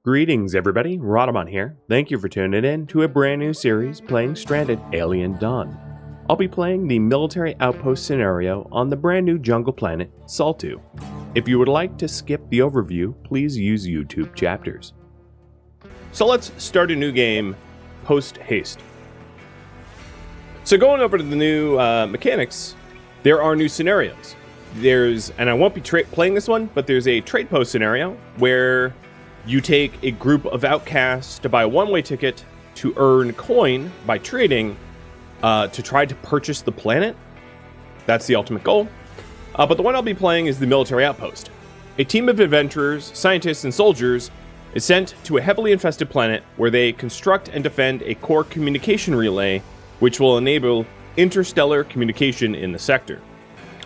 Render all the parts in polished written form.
Greetings, everybody. Rhadamant here. Thank you for tuning in to a brand new series playing Stranded: Alien Dawn. I'll be playing the Military Outpost scenario on the brand new jungle planet, Saltu. If you would like to skip the overview, please use YouTube chapters. So let's start a new game post-haste. So going over to the new mechanics, there are new scenarios. And I won't be playing this one, but there's a trade post scenario where you take a group of outcasts to buy a one-way ticket to earn coin by trading to try to purchase the planet. That's the ultimate goal. But the one I'll be playing is the Military Outpost. A team of adventurers, scientists, and soldiers is sent to a heavily infested planet where they construct and defend a core communication relay which will enable interstellar communication in the sector.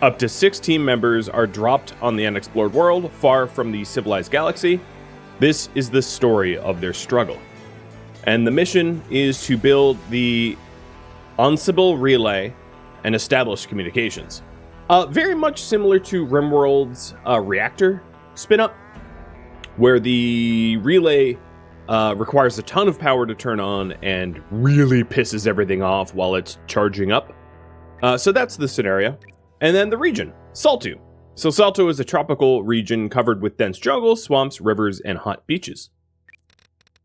Up to 6 team members are dropped on the unexplored world far from the civilized galaxy. This is the story of their struggle. And the mission is to build the Ensemble relay and establish communications. Very much similar to RimWorld's reactor spin-up, where the relay requires a ton of power to turn on and really pisses everything off while it's charging up. So that's the scenario. And then the region, Saltu. So Saltu is a tropical region covered with dense jungles, swamps, rivers, and hot beaches.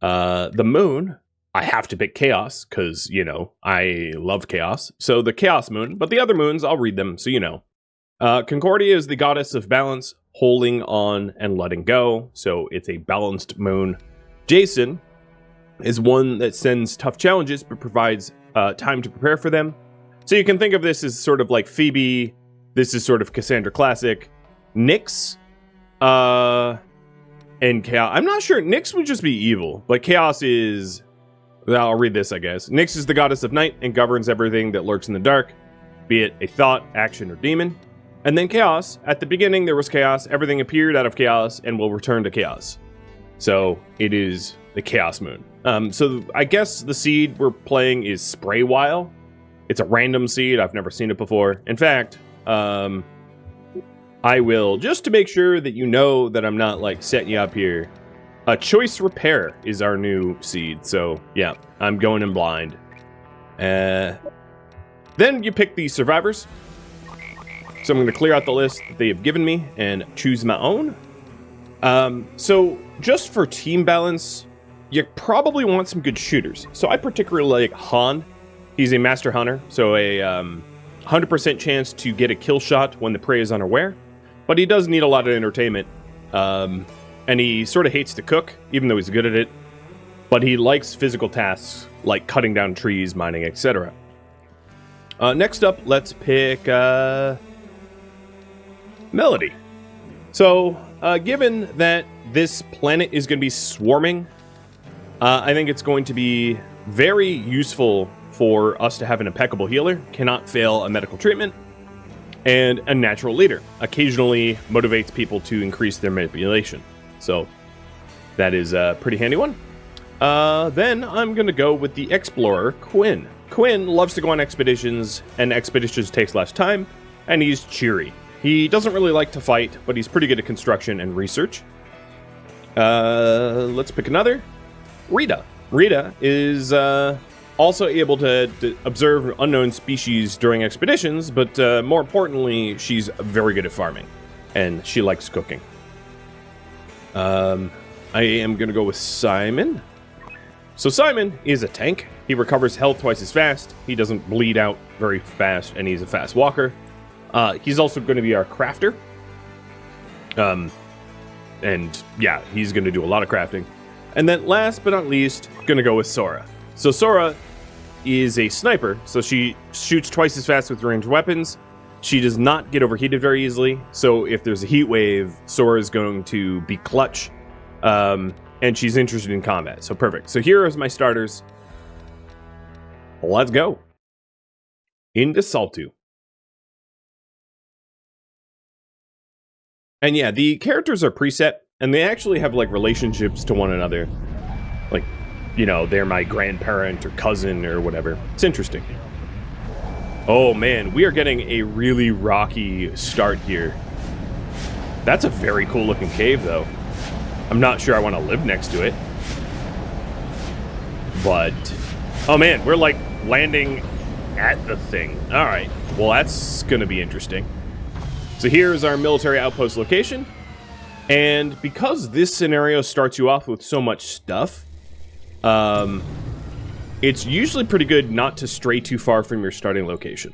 The moon, I have to pick Chaos, because, you know, I love Chaos. So the Chaos moon, but the other moons, I'll read them, so you know. Concordia is the goddess of balance, holding on and letting go, so it's a balanced moon. Jason is one that sends tough challenges, but provides time to prepare for them. So you can think of this as sort of like Phoebe. This is sort of Cassandra Classic. Nyx, and Chaos. I'm not sure. Nyx would just be evil, but Chaos is... I'll read this, I guess. Nyx is the goddess of night and governs everything that lurks in the dark, be it a thought, action, or demon. And then Chaos. At the beginning, there was Chaos. Everything appeared out of Chaos and will return to Chaos. So it is the Chaos Moon. So I guess the seed we're playing is Spraywile. It's a random seed. I've never seen it before. In fact... I will, just to make sure that you know that I'm not, like, setting you up here. Choice Repair is our new seed, so, yeah, I'm going in blind. Then you pick the survivors. So I'm going to clear out the list that they have given me and choose my own. So, just for team balance, you probably want some good shooters. So I particularly like Han. He's a master hunter, so a 100% chance to get a kill shot when the prey is unaware. But he does need a lot of entertainment. And he sort of hates to cook, even though he's good at it. But he likes physical tasks, like cutting down trees, mining, etc. Next up, let's pick Melody. So, given that this planet is going to be swarming, I think it's going to be very useful for us to have an impeccable healer, cannot fail a medical treatment, and a natural leader. Occasionally motivates people to increase their manipulation. So that is a pretty handy one. Then I'm going to go with the explorer, Quinn. Quinn loves to go on expeditions, and expeditions takes less time, and he's cheery. He doesn't really like to fight, but he's pretty good at construction and research. Let's pick another. Rita. Rita is... also able to observe unknown species during expeditions, but more importantly, she's very good at farming, and she likes cooking. I am going to go with Simon. So Simon is a tank. He recovers health twice as fast. He doesn't bleed out very fast, and he's a fast walker. He's also going to be our crafter. And yeah, he's going to do a lot of crafting. And then last but not least, going to go with Sora. So Sora is a sniper, so she shoots twice as fast with ranged weapons. She does not get overheated very easily, so if there's a heat wave, Sora is going to be clutch, and she's interested in combat, so perfect. So here is my starters. Let's go. Into Saltu. And yeah, the characters are preset, and they actually have, like, relationships to one another. Like, you know, they're my grandparent or cousin or whatever. It's interesting. Oh man, we are getting a really rocky start here. That's a very cool looking cave though. I'm not sure I want to live next to it. But, oh man, we're like landing at the thing. All right, well, that's going to be interesting. So here's our military outpost location. And because this scenario starts you off with so much stuff, it's usually pretty good not to stray too far from your starting location.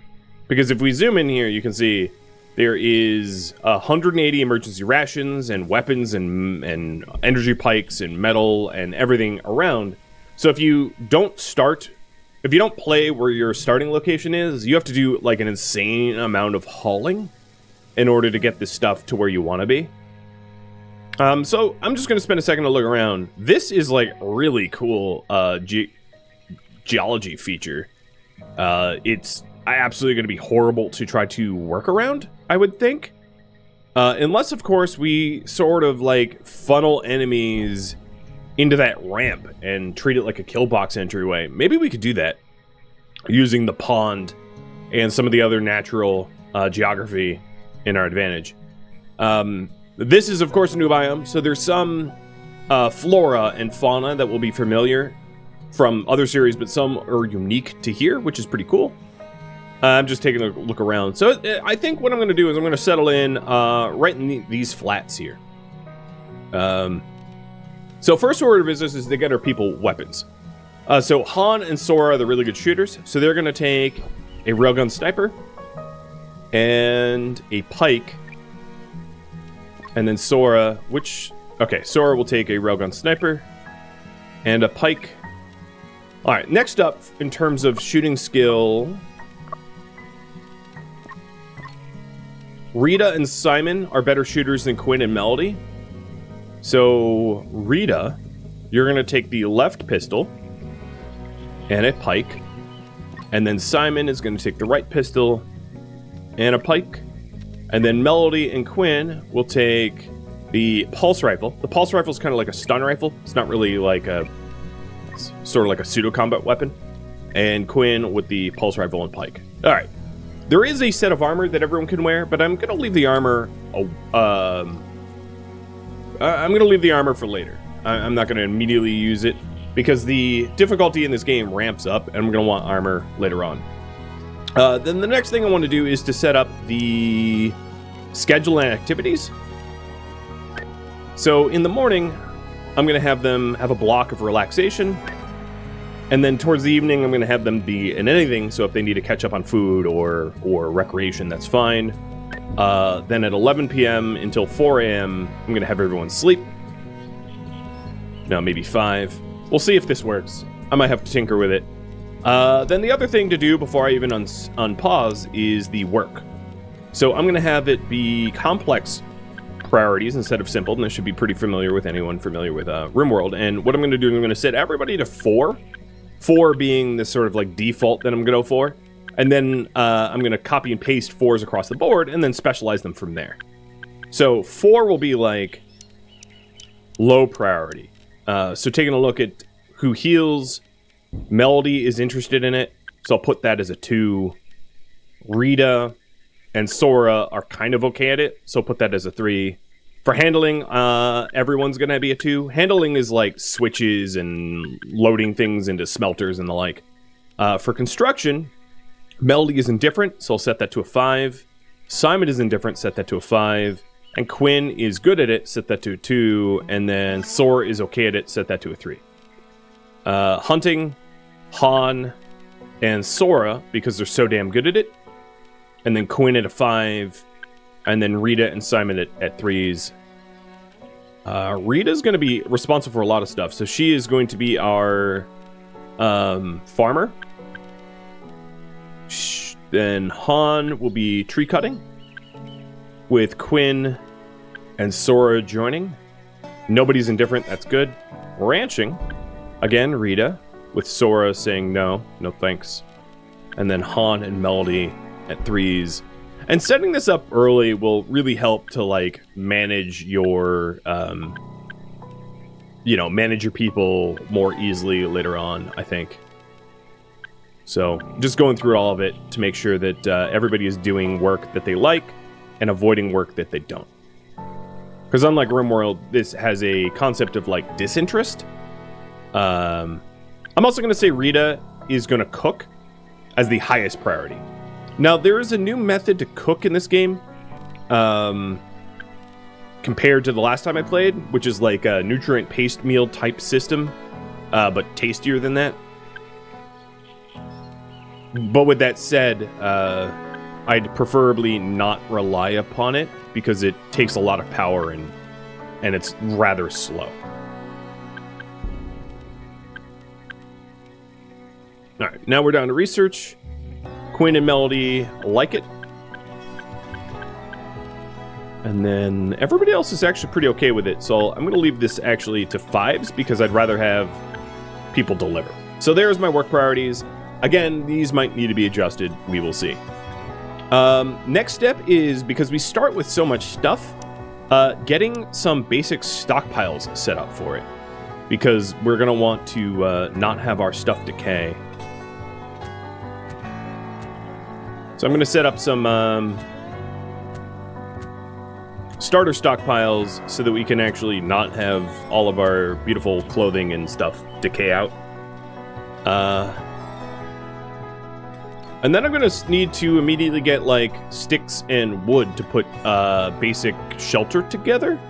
Because if we zoom in here, you can see there is 180 emergency rations and weapons and energy pikes and metal and everything around. So if you don't play where your starting location is, you have to do like an insane amount of hauling in order to get this stuff to where you want to be. So I'm just going to spend a second to look around. This is like really cool geology feature. It's absolutely going to be horrible to try to work around, I would think. Unless, of course, we sort of like funnel enemies into that ramp and treat it like a kill box entryway. Maybe we could do that using the pond and some of the other natural geography in our advantage. This is, of course, a new biome, so there's some flora and fauna that will be familiar from other series, but some are unique to here, which is pretty cool. I'm just taking a look around. So I think what I'm going to do is I'm going to settle in right in these flats here. So first order of business is to get our people weapons. So Han and Sora are the really good shooters, so they're going to take a railgun sniper and a pike. And then Sora, Sora will take a railgun sniper and a pike. All right, next up, in terms of shooting skill, Rita and Simon are better shooters than Quinn and Melody. So, Rita, you're going to take the left pistol and a pike. And then Simon is going to take the right pistol and a pike. And then Melody and Quinn will take the pulse rifle. The pulse rifle is kind of like a stun rifle. It's not really like it's sort of like a pseudo-combat weapon. And Quinn with the pulse rifle and pike. All right. There is a set of armor that everyone can wear, but I'm going to leave the armor... I'm going to leave the armor for later. I'm not going to immediately use it, because the difficulty in this game ramps up, and I'm going to want armor later on. Then the next thing I want to do is to set up the schedule and activities. So in the morning, I'm going to have them have a block of relaxation. And then towards the evening, I'm going to have them be in anything. So if they need to catch up on food or recreation, that's fine. Then at 11 p.m. until 4 a.m., I'm going to have everyone sleep. No, maybe 5. We'll see if this works. I might have to tinker with it. Then the other thing to do before I even unpause is the work. So I'm going to have it be complex priorities instead of simple, and this should be pretty familiar with anyone familiar with RimWorld. And what I'm going to do is I'm going to set everybody to 4. 4 being the sort of like default that I'm going to go for. And then I'm going to copy and paste 4s across the board and then specialize them from there. So 4 will be like low priority. So taking a look at who heals, Melody is interested in it, so I'll put that as a 2. Rita and Sora are kind of okay at it, so I'll put that as a 3. For handling, everyone's going to be a 2. Handling is like switches and loading things into smelters and the like. For construction, Melody is indifferent, so I'll set that to a 5. Simon is indifferent, set that to a 5. And Quinn is good at it, set that to a 2. And then Sora is okay at it, set that to a 3. Hunting, Han, and Sora, because they're so damn good at it. And then Quinn at a 5. And then Rita and Simon at 3s. Rita's going to be responsible for a lot of stuff. So she is going to be our farmer. Then Han will be tree cutting, with Quinn and Sora joining. Nobody's indifferent, that's good. Ranching, again, Rita, with Sora saying no thanks. And then Han and Melody at 3s. And setting this up early will really help to like manage your, manage your people more easily later on, I think. So just going through all of it to make sure that everybody is doing work that they like and avoiding work that they don't. Because unlike RimWorld, this has a concept of like disinterest. I'm also going to say Rita is going to cook as the highest priority. Now, there is a new method to cook in this game compared to the last time I played, which is like a nutrient paste meal type system, but tastier than that. But with that said, I'd preferably not rely upon it because it takes a lot of power and it's rather slow. All right, now we're down to research. Quinn and Melody like it. And then everybody else is actually pretty okay with it. So I'm going to leave this actually to 5s because I'd rather have people deliver. So there's my work priorities. Again, these might need to be adjusted. We will see. Next step is, because we start with so much stuff, getting some basic stockpiles set up for it. Because we're going to want to not have our stuff decay. So I'm going to set up some starter stockpiles so that we can actually not have all of our beautiful clothing and stuff decay out. And then I'm going to need to immediately get, like, sticks and wood to put basic shelter together.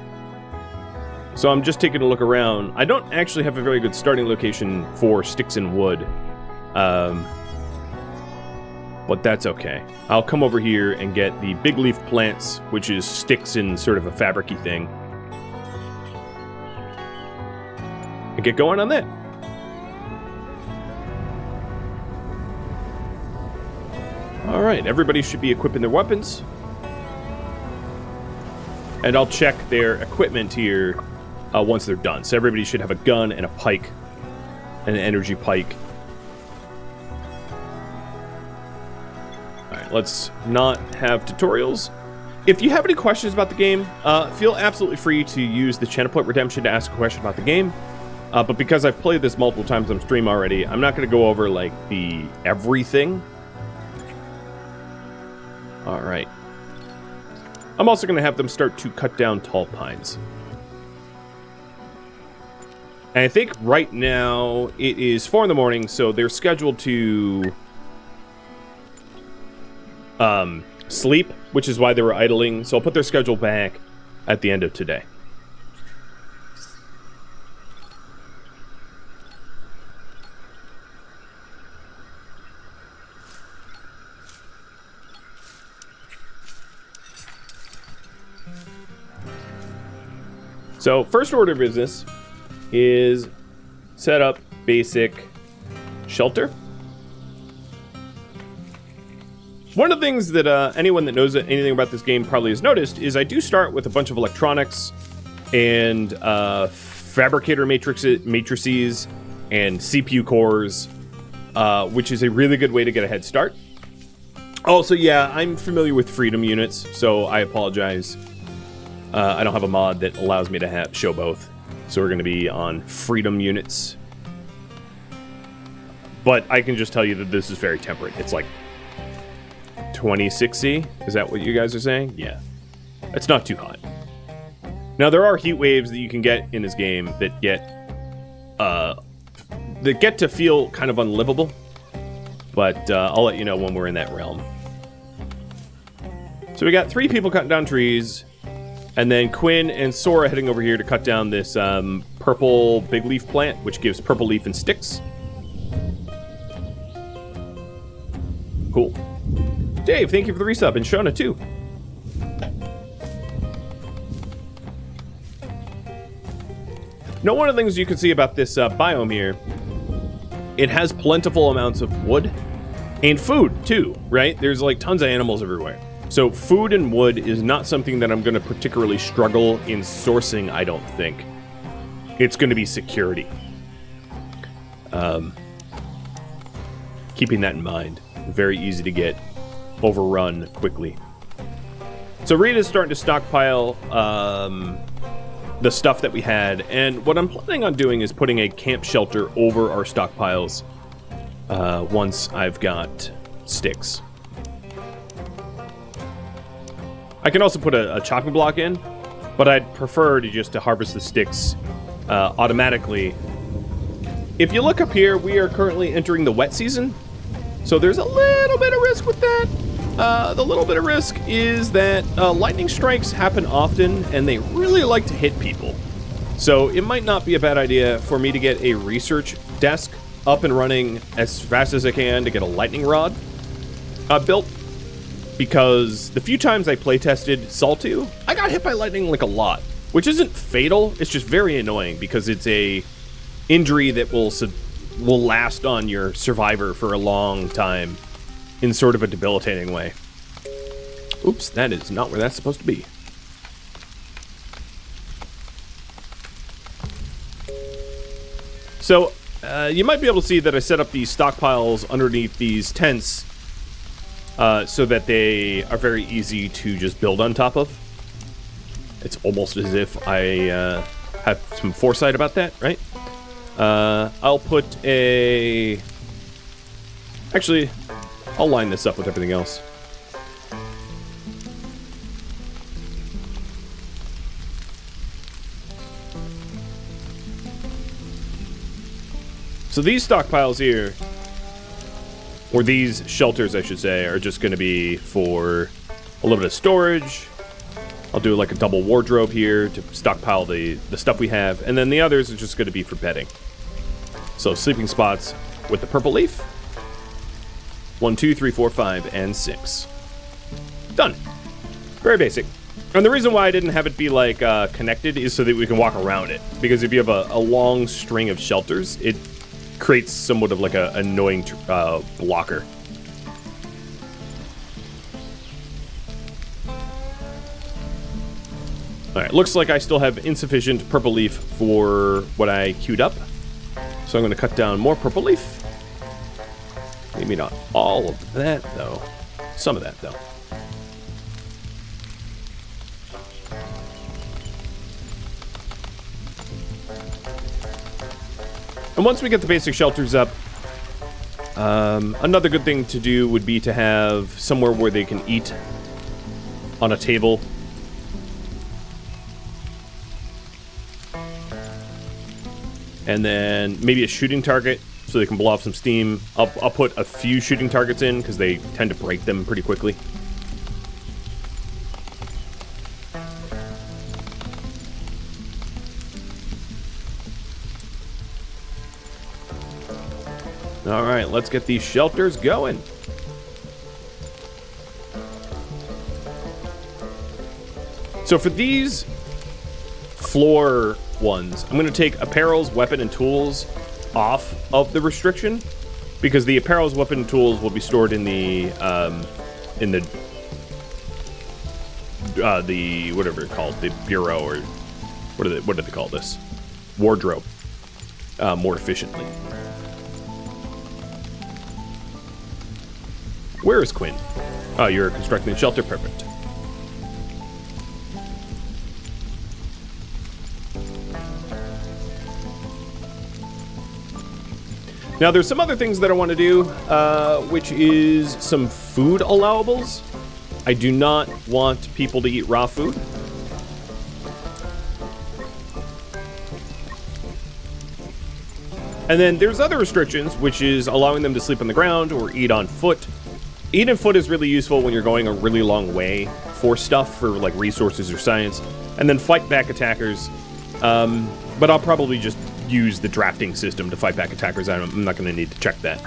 So I'm just taking a look around. I don't actually have a very good starting location for sticks and wood. But that's okay. I'll come over here and get the big leaf plants, which is sticks in sort of a fabric-y thing. And get going on that. Alright, everybody should be equipping their weapons. And I'll check their equipment here once they're done. So everybody should have a gun and a pike. And an energy pike. Alright, let's not have tutorials. If you have any questions about the game, feel absolutely free to use the channel point redemption to ask a question about the game. But because I've played this multiple times on stream already, I'm not going to go over, like, the everything. Alright. I'm also going to have them start to cut down tall pines. And I think right now it is 4 in the morning, so they're scheduled to sleep, which is why they were idling. So I'll put their schedule back at the end of today. So, first order of business is set up basic shelter. One of the things that anyone that knows anything about this game probably has noticed is I do start with a bunch of electronics and fabricator matrices and CPU cores, which is a really good way to get a head start. Also, yeah, I'm familiar with freedom units, so I apologize. I don't have a mod that allows me to show both. So we're going to be on freedom units. But I can just tell you that this is very temperate. It's like 26C. Is that what you guys are saying? Yeah. It's not too hot. Now, there are heat waves that you can get in this game that get to feel kind of unlivable. But I'll let you know when we're in that realm. So we got 3 people cutting down trees. And then Quinn and Sora heading over here to cut down this purple big leaf plant, which gives purple leaf and sticks. Cool. Dave, thank you for the resub, and Shona too. Now, one of the things you can see about this biome here, it has plentiful amounts of wood and food too, right? There's like tons of animals everywhere. So food and wood is not something that I'm going to particularly struggle in sourcing, I don't think. It's going to be security. Keeping that in mind. Very easy to get overrun quickly. So Rita's starting to stockpile the stuff that we had. And what I'm planning on doing is putting a camp shelter over our stockpiles once I've got sticks. I can also put a chopping block in, but I'd prefer to just to harvest the sticks automatically. If you look up here, we are currently entering the wet season, so there's a little bit of risk with that. The little bit of risk is that lightning strikes happen often, and they really like to hit people. So it might not be a bad idea for me to get a research desk up and running as fast as I can to get a lightning rod built. Because the few times I playtested Saltu, I got hit by lightning like a lot, which isn't fatal. It's just very annoying because it's a injury that will last on your survivor for a long time in sort of a debilitating way. Oops, that is not where that's supposed to be. So, you might be able to see that I set up these stockpiles underneath these tents so that they are very easy to just build on top of. It's almost as if I have some foresight about that, right? I'll put a... Actually, I'll line this up with everything else. So these stockpiles here, or these shelters, I should say, are just going to be for a little bit of storage. I'll do like a double wardrobe here to stockpile the stuff we have, and then the others are just going to be for bedding. So sleeping spots with the purple leaf. 1, 2, 3, 4, 5, and 6. Done. Very basic. And the reason why I didn't have it be like connected is so that we can walk around it. Because if you have a long string of shelters, it creates somewhat of like a annoying blocker. Alright, looks like I still have insufficient purple leaf for what I queued up. So I'm going to cut down more purple leaf. Maybe not all of that, though. Some of that, though. And once we get the basic shelters up, another good thing to do would be to have somewhere where they can eat on a table. And then maybe a shooting target so they can blow off some steam. I'll put a few shooting targets in because they tend to break them pretty quickly. All right, let's get these shelters going. So for these floor ones, I'm going to take apparels, weapon, and tools off of the restriction because the apparels, weapon, and tools will be stored in the whatever it's called, the bureau, or what do they call this? Wardrobe, more efficiently. Where is Quinn? Oh, you're constructing the shelter. Perfect. Now, there's some other things that I want to do, which is some food allowables. I do not want people to eat raw food. And then there's other restrictions, which is allowing them to sleep on the ground or eat on foot. Eat on foot is really useful when you're going a really long way for stuff, for like resources or science. And then fight back attackers. But I'll probably just use the drafting system to fight back attackers. I'm not going to need to check that.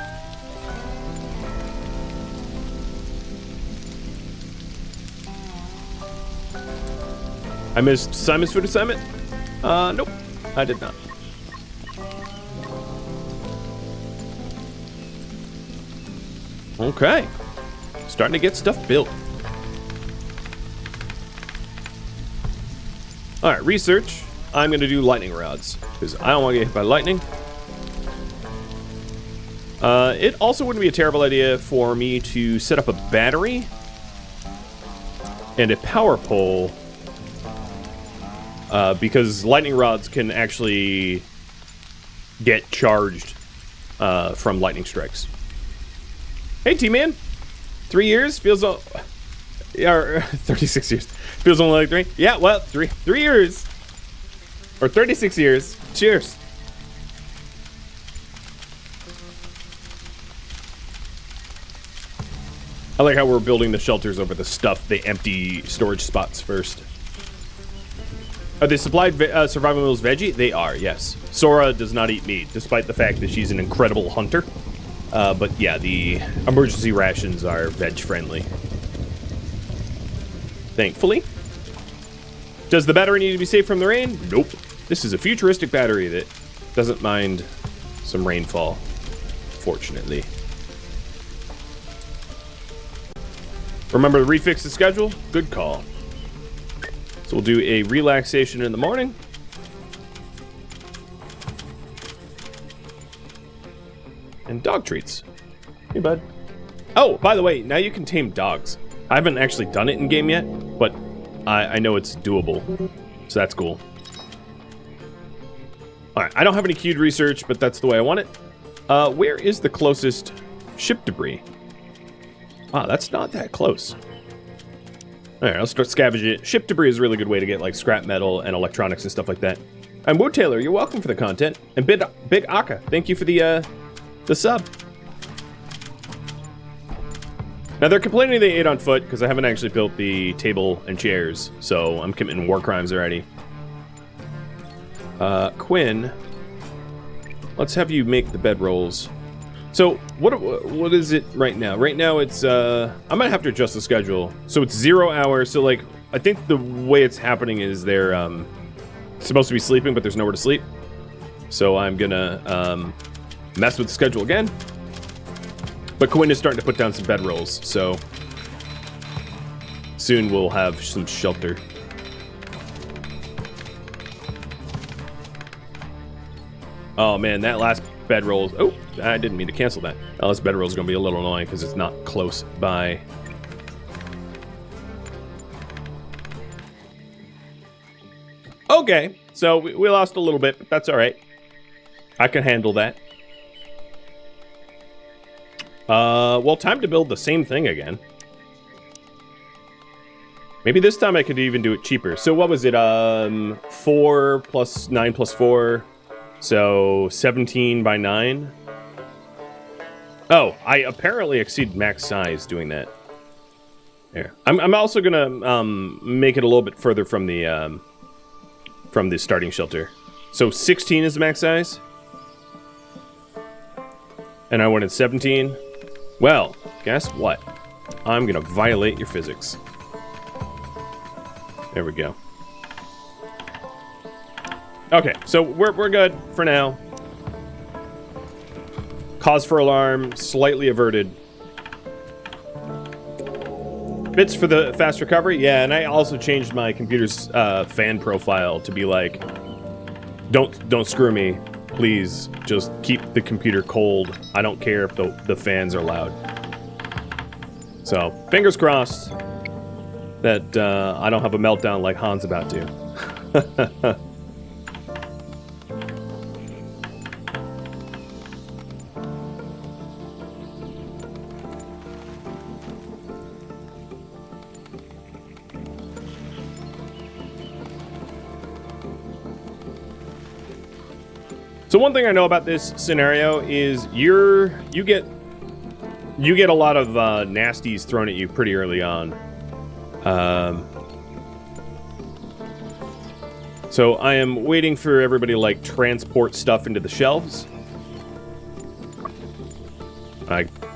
I missed Simon's food assignment? Nope, I did not. Okay. Starting to get stuff built. Alright, research. I'm going to do lightning rods, because I don't want to get hit by lightning. It also wouldn't be a terrible idea for me to set up a battery and a power pole, because lightning rods can actually get charged from lightning strikes. Hey, T-Man. 3 years? Feels Yeah, or 36 years. Feels only like 3. Yeah, well, 3 years. Or 36 years. Cheers. I like how we're building the shelters over the stuff, the empty storage spots first. Are they supplied survival meals veggie? They are, yes. Sora does not eat meat, despite the fact that she's an incredible hunter. But yeah, the emergency rations are veg-friendly. Thankfully. Does the battery need to be safe from the rain? Nope. This is a futuristic battery that doesn't mind some rainfall, fortunately. Remember to refix the schedule? Good call. So we'll do a relaxation in the morning. And dog treats. Hey, bud. Oh, by the way, now you can tame dogs. I haven't actually done it in game yet, but I know it's doable. So that's cool. Alright, I don't have any queued research, but that's the way I want it. Where is the closest ship debris? Wow, that's not that close. Alright, I'll start scavenging it. Ship debris is a really good way to get like scrap metal and electronics and stuff like that. And Wood Taylor, you're welcome for the content. And Big Aka, thank you for the sub. Now they're complaining they ate on foot because I haven't actually built the table and chairs, so I'm committing war crimes already. Quinn, let's have you make the bedrolls. So what is it right now? Right now it's I might have to adjust the schedule. So it's 0 hours. So like I think the way it's happening is they're supposed to be sleeping, but there's nowhere to sleep. So I'm gonna mess with the schedule again. But Quinn is starting to put down some bedrolls, so soon we'll have some shelter. Oh man, that last bedroll. Oh, I didn't mean to cancel that. That last bedroll is going to be a little annoying because it's not close by. Okay, so we lost a little bit, but that's all right. I can handle that. Well, time to build the same thing again. Maybe this time I could even do it cheaper. So what was it? 4 plus 9 plus 4. So 17 by 9. Oh, I apparently exceed max size doing that. There. I'm also gonna make it a little bit further from the starting shelter. So 16 is the max size. And I wanted 17. Well, guess what? I'm gonna violate your physics. There we go. Okay, so we're good for now. Cause for alarm, slightly averted. Bits for the fast recovery, yeah, and I also changed my computer's fan profile to be like, don't screw me, please. Just keep the computer cold. I don't care if the fans are loud. So fingers crossed that I don't have a meltdown like Han's about to. So one thing I know about this scenario is you get a lot of nasties thrown at you pretty early on. So I am waiting for everybody to like transport stuff into the shelves.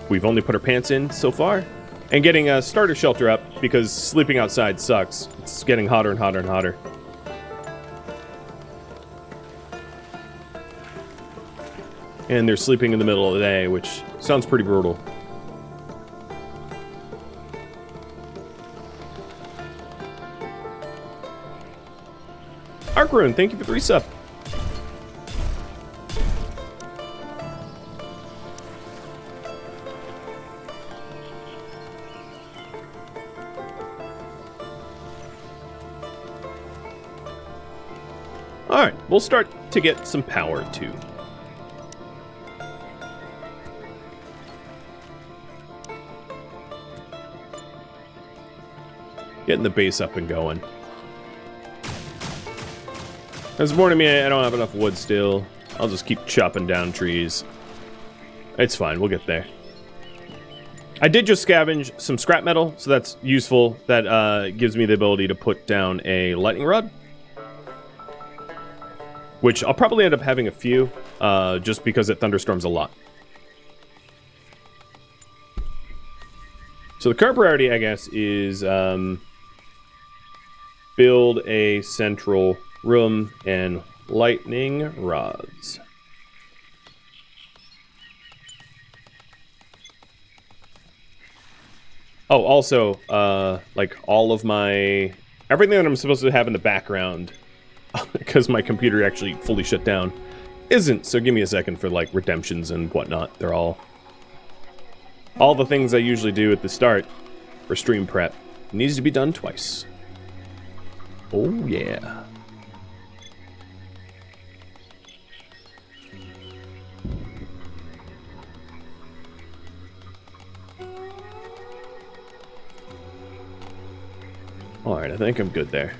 We've only put our pants in so far, and getting a starter shelter up because sleeping outside sucks. It's getting hotter and hotter and hotter. And they're sleeping in the middle of the day, which sounds pretty brutal. Arkrune, thank you for the resub. Alright, we'll start to get some power too. Getting the base up and going. This morning, I don't have enough wood still. I'll just keep chopping down trees. It's fine, we'll get there. I did just scavenge some scrap metal, so that's useful. That gives me the ability to put down a lightning rod. Which I'll probably end up having a few, just because it thunderstorms a lot. So the current priority, I guess, is build a central room and lightning rods. Oh, also, like all of my... everything that I'm supposed to have in the background, because my computer actually fully shut down, isn't. So give me a second for, like, redemptions and whatnot. They're all the things I usually do at the start for stream prep. It needs to be done twice. Oh, yeah. Alright, I think I'm good there.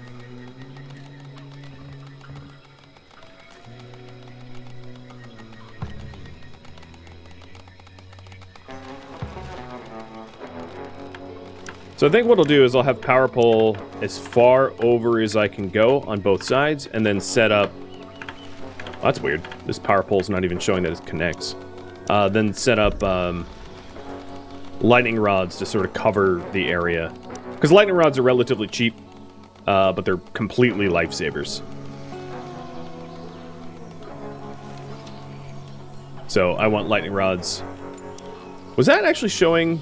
So I think what I'll do is I'll have power pole as far over as I can go on both sides, and then set up... oh, that's weird. This power pole's not even showing that it connects. Then set up lightning rods to sort of cover the area. Because lightning rods are relatively cheap, but they're completely lifesavers. So I want lightning rods. Was that actually showing...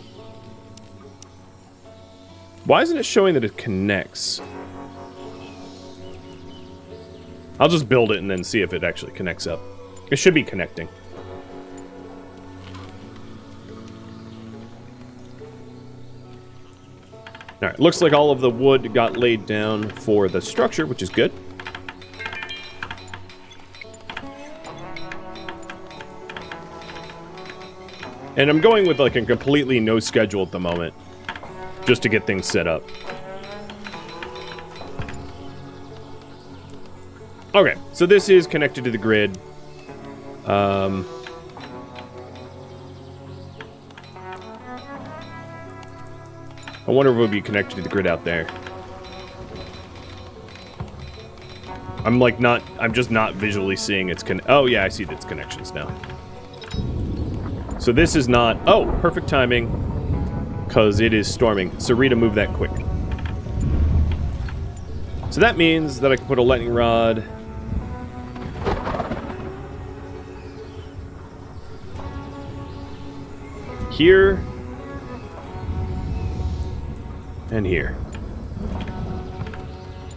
why isn't it showing that it connects? I'll just build it and then see if it actually connects up. It should be connecting. Alright, looks like all of the wood got laid down for the structure, which is good. And I'm going with like a completely no schedule at the moment, just to get things set up. Okay, so this is connected to the grid. I wonder if it would be connected to the grid out there. I'm like not... I'm just not visually seeing its oh yeah, I see its connections now. So this is not... oh, perfect timing. Because it is storming. So Rita, move that quick. So that means that I can put a lightning rod... here... and here.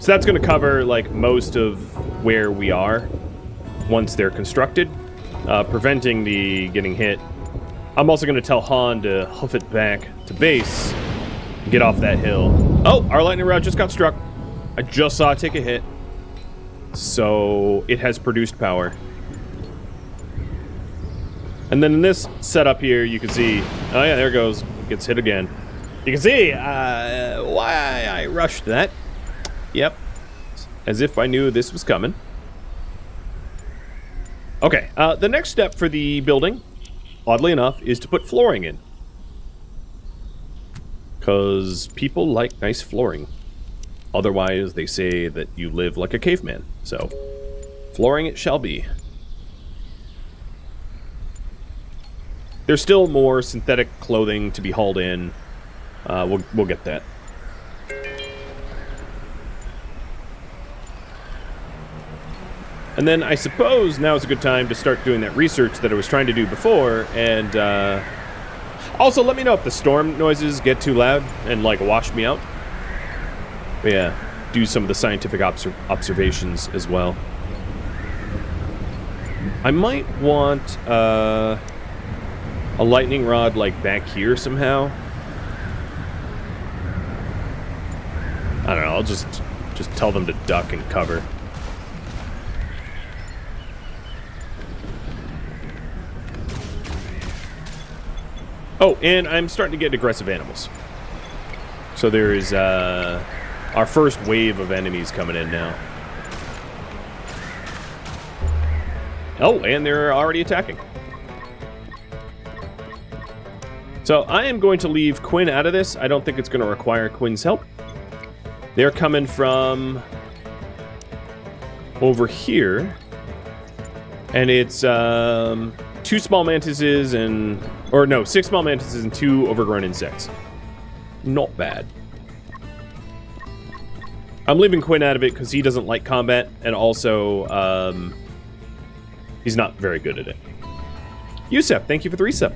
So that's going to cover, like, most of where we are once they're constructed, preventing the getting hit. I'm also going to tell Han to hoof it back to base and get off that hill. Oh, our lightning rod just got struck. I just saw it take a hit. So it has produced power. And then in this setup here, you can see... oh yeah, there it goes. It gets hit again. You can see why I rushed that. Yep. As if I knew this was coming. Okay, the next step for the building, oddly enough, is to put flooring in. Because people like nice flooring. Otherwise, they say that you live like a caveman. So, flooring it shall be. There's still more synthetic clothing to be hauled in. We'll get that. And then I suppose now is a good time to start doing that research that I was trying to do before, and also let me know if the storm noises get too loud and like wash me out. But yeah, do some of the scientific observations as well. I might want a lightning rod like back here somehow. I don't know, I'll just tell them to duck and cover. Oh, and I'm starting to get aggressive animals. So there is our first wave of enemies coming in now. Oh, and they're already attacking. So I am going to leave Quinn out of this. I don't think it's going to require Quinn's help. They're coming from over here. And it's 2 small mantises and... Or no, 6 small mantises and 2 overgrown insects. Not bad. I'm leaving Quinn out of it because he doesn't like combat. And also, he's not very good at it. Yusef, thank you for the resub.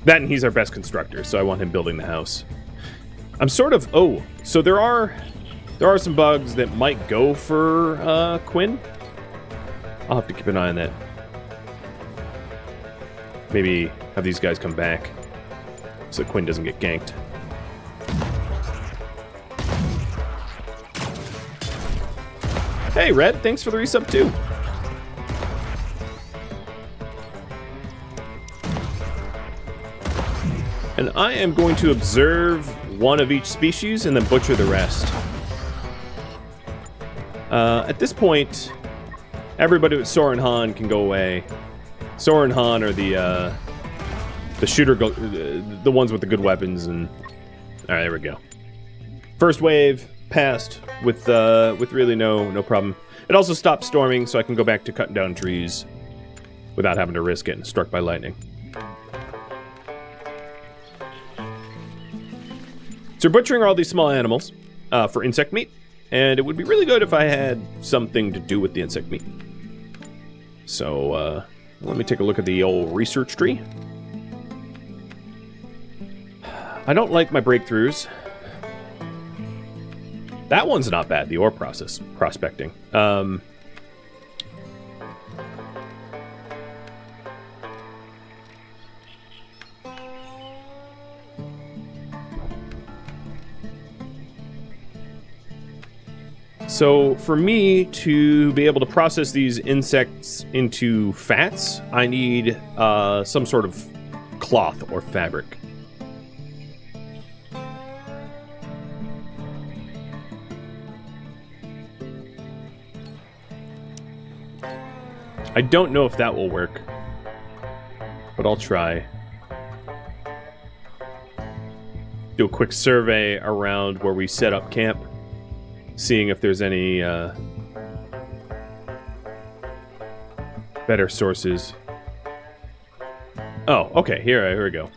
That and he's our best constructor, so I want him building the house. I'm sort of... Oh, so there are some bugs that might go for Quinn. I'll have to keep an eye on that. Maybe have these guys come back so Quinn doesn't get ganked. Hey, Red, thanks for the resub too. And I am going to observe one of each species and then butcher the rest. At this point, everybody with Sora and Han can go away. Sora and Han are the shooter, the ones with the good weapons. And all right, there we go. First wave passed with really no problem. It also stopped storming, so I can go back to cutting down trees without having to risk getting struck by lightning. So we're butchering all these small animals for insect meat, and it would be really good if I had something to do with the insect meat. So let me take a look at the old research tree. I don't like my breakthroughs. That one's not bad, the ore process, prospecting. So for me to be able to process these insects into fats, I need some sort of cloth or fabric. I don't know if that will work, but I'll try. Do a quick survey around where we set up camp, seeing if there's any better sources. Oh, okay, here we go.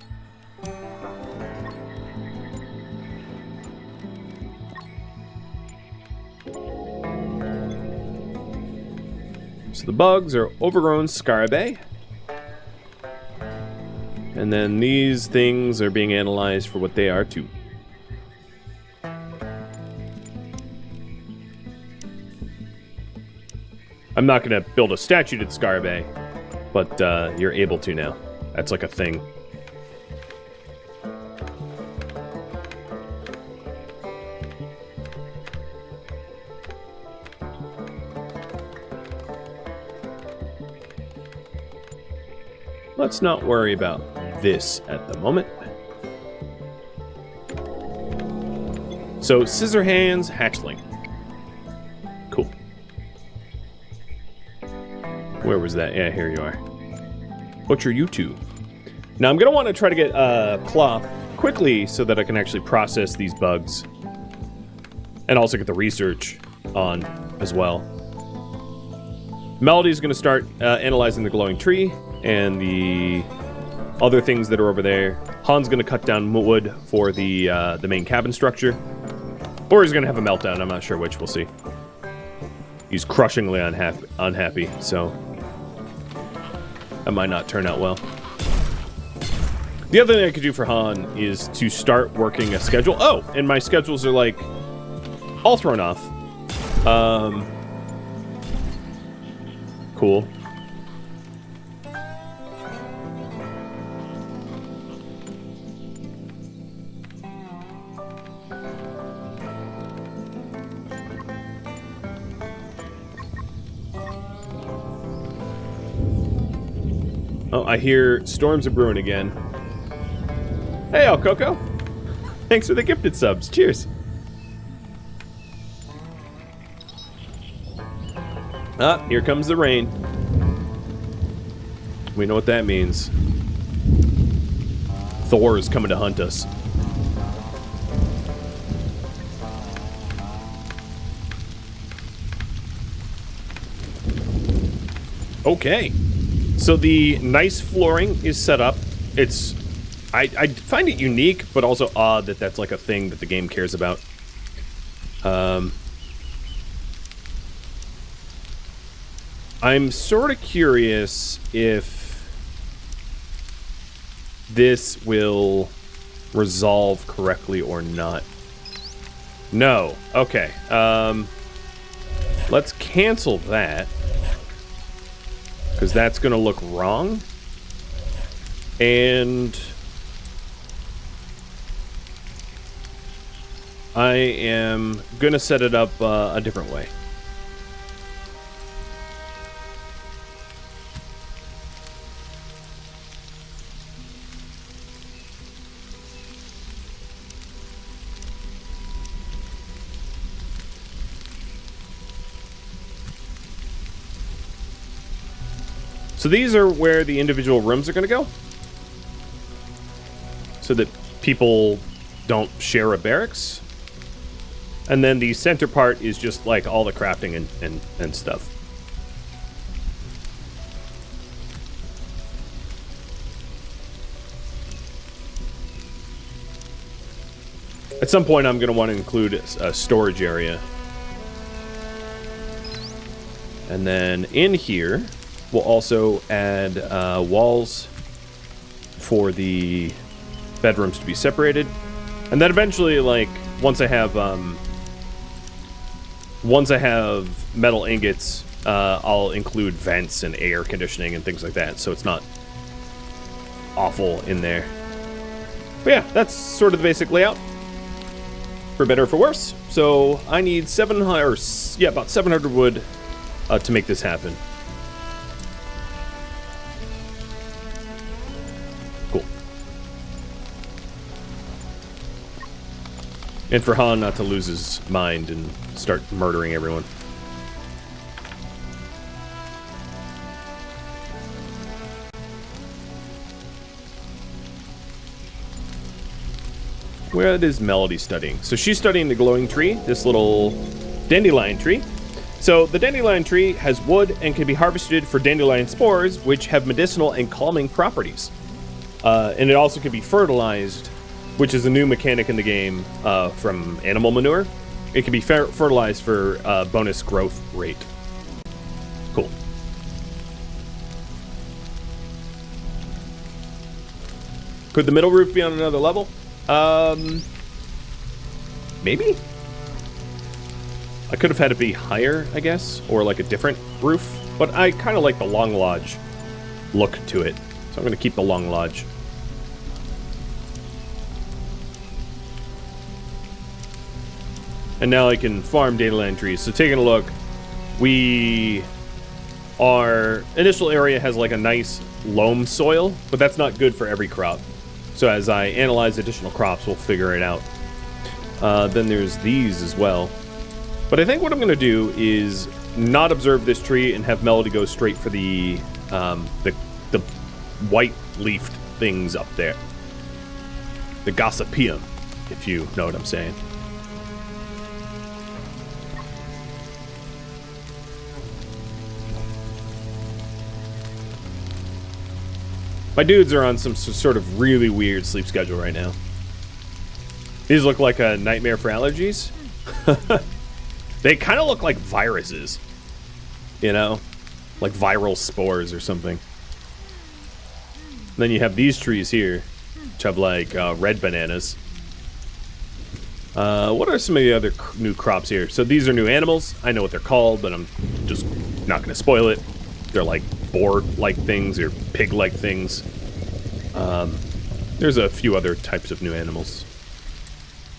So the bugs are overgrown scarabaei. And then these things are being analyzed for what they are too. I'm not going to build a statue to the scarabaei, but you're able to now. That's like a thing. Let's not worry about this at the moment. So, scissor hands, hatchling. Cool. Where was that? Yeah, here you are. Butcher you two. Now, I'm going to want to try to get cloth quickly so that I can actually process these bugs. And also get the research on as well. Melody's going to start analyzing the glowing tree and the other things that are over there. Han's going to cut down wood for the main cabin structure. Or he's going to have a meltdown. I'm not sure which. We'll see. He's crushingly unhappy, so that might not turn out well. The other thing I could do for Han is to start working a schedule. Oh, and my schedules are like all thrown off. Cool. Oh, I hear storms are brewing again. Hey, El Coco. Thanks for the gifted subs. Cheers. Ah, here comes the rain. We know what that means. Thor is coming to hunt us. Okay. So the nice flooring is set up. It's... I find it unique, but also odd that that's like a thing that the game cares about. I'm sort of curious if this will resolve correctly or not. No. Okay. Let's cancel that, because that's going to look wrong. And I am going to set it up a different way. So these are where the individual rooms are going to go, so that people don't share a barracks. And then the center part is just like all the crafting and stuff. At some point I'm going to want to include a storage area. And then in here we'll also add walls for the bedrooms to be separated. And then eventually, like, once I have metal ingots, I'll include vents and air conditioning and things like that, so it's not awful in there. But yeah, that's sort of the basic layout, for better or for worse. So I need about 700 wood to make this happen. Cool. And for Han not to lose his mind and start murdering everyone. Where is Melody studying? So she's studying the glowing tree, this little dandelion tree. So the dandelion tree has wood and can be harvested for dandelion spores, which have medicinal and calming properties. And it also can be fertilized, which is a new mechanic in the game from animal manure. It can be fertilized for bonus growth rate. Cool. Could the middle roof be on another level? Maybe? I could have had it be higher, I guess, or like a different roof, but I kind of like the Long Lodge look to it, so I'm going to keep the Long Lodge. And now I can farm dandelion trees. So taking a look, our initial area has like a nice loam soil, but that's not good for every crop. So as I analyze additional crops, we'll figure it out. Then there's these as well. But I think what I'm going to do is not observe this tree and have Melody go straight for the white-leafed things up there. The gossypium, if you know what I'm saying. My dudes are on some sort of really weird sleep schedule right now. These look like a nightmare for allergies. They kind of look like viruses. You know? Like viral spores or something. And then you have these trees here, which have like red bananas. What are some of the other new crops here? So these are new animals. I know what they're called, but I'm just not going to spoil it. They're like boar-like things or pig-like things. There's a few other types of new animals.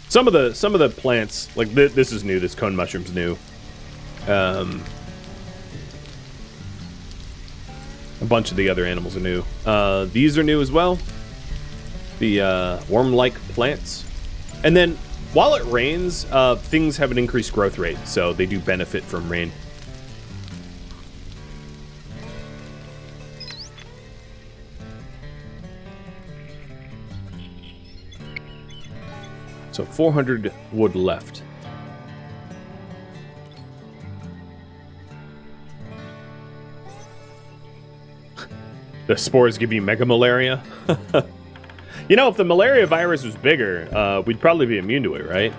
Some of the plants, like this is new. This cone mushroom's new. A bunch of the other animals are new. These are new as well. The worm-like plants. And then while it rains, things have an increased growth rate, so they do benefit from rain. So 400 wood left. The spores give you mega malaria? You know, if the malaria virus was bigger, we'd probably be immune to it, right?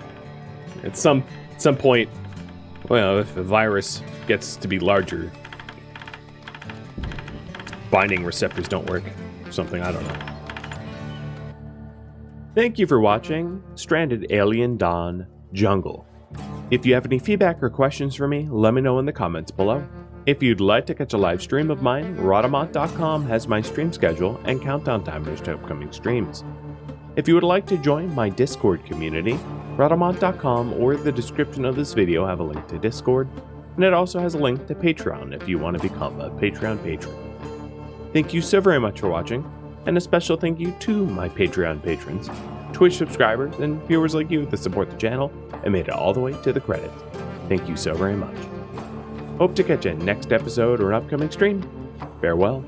At some point, well, if the virus gets to be larger, binding receptors don't work. Something, I don't know. Thank you for watching Stranded Alien Dawn Jungle. If you have any feedback or questions for me, let me know in the comments below. If you'd like to catch a live stream of mine, Rhadamant.com has my stream schedule and countdown timers to upcoming streams. If you would like to join my Discord community, Rhadamant.com or the description of this video have a link to Discord, and it also has a link to Patreon if you want to become a Patreon patron. Thank you so very much for watching, and a special thank you to my Patreon patrons, Twitch subscribers, and viewers like you that support the channel and made it all the way to the credits. Thank you so very much. Hope to catch you next episode or an upcoming stream. Farewell.